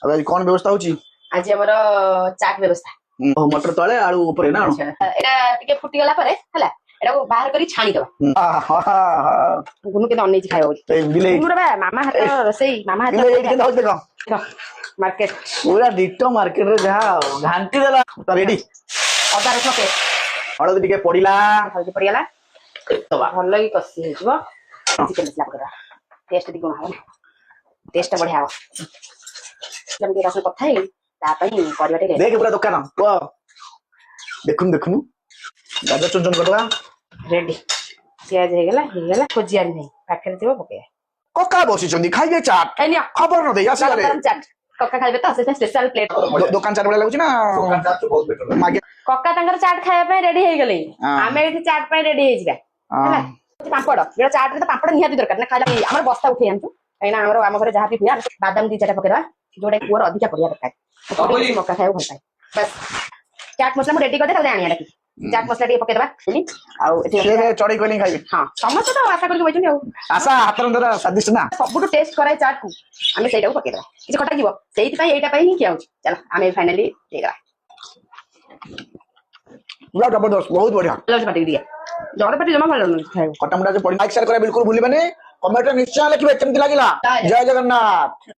अब आज कौन व्यवस्था होची आज हमर चाट व्यवस्था मटर तळे आळू ऊपर ना एटा टिके फुटी गला परे हला एटा को बाहर करी छाणी दबा गुनु के अन्नै खायो बिले गुनु रे मामा हाथ रोसई मामा हाथ बिले के होत देखो मार्केट पूरा डिटो मार्केट रे जा घांटी देला त रेडी अदा रस पे हळद टिके पडिला हल्दी पड़ियाला तबा भल ही कसी हेजबो चिकन मसला पकड़ा टेस्ट दी गुण हो टेस्ट बढ़िया हो जब के रस कथा है ता पई परिवाटे रे देख पूरा दुकान वो देखुन देखुन गाजर चुन चुन करवा रेडी प्याज हे गेला खोजियार नहीं पाखरे थिबो पके कका बसी चंदी खाइए चाट एनिया खबर न दे आसी गले गरम चाट कक्का खाइबे त से स्पेशल प्लेट दुकान चाट वाला लागुची ना दुकान चाट तो बहुत बेटर मागे कक्का तांगर चाट खाया पे रेडी हे गेले आमे एठी चाट पे रेडी हे जिगा हैला पापड़ जेड़ा चाट रे त पापड़ निहाती दरकार ना खाला हमर बस्ता उठे आनछु एना हमर आम घरे जहा भी पिया बादाम दी चाटा पकेरा जोडे पुअर अधिका पड़िया दरकार मक्का खायो भल पाए बस चाट मसला मु रेडी कर दे खाली आनिया रखी चाट मसला टी पके दबा आउ एठी शेरे चढ़ी कोनी खाइबे हां समस्त तो आशा करके बैठनी आउ आशा हातर अंदर स्वादिष्ट ना सबुटु टेस्ट कराय चाट को आमे सेटा पके दबा किछ खटा जीवो सेति पई एटा पई ही किया चलो आमे फाइनली देगा पूरा जबरदस्त बहुत बढ़िया लज पाटी दिया जड़ पाटी जमा भल खायो खटा मुटा से पड़ी लाइक शेयर करे बिल्कुल भूलिबेनी कमेंट में निश्चय लिखिबे केमति लागिला जय जगन्नाथ।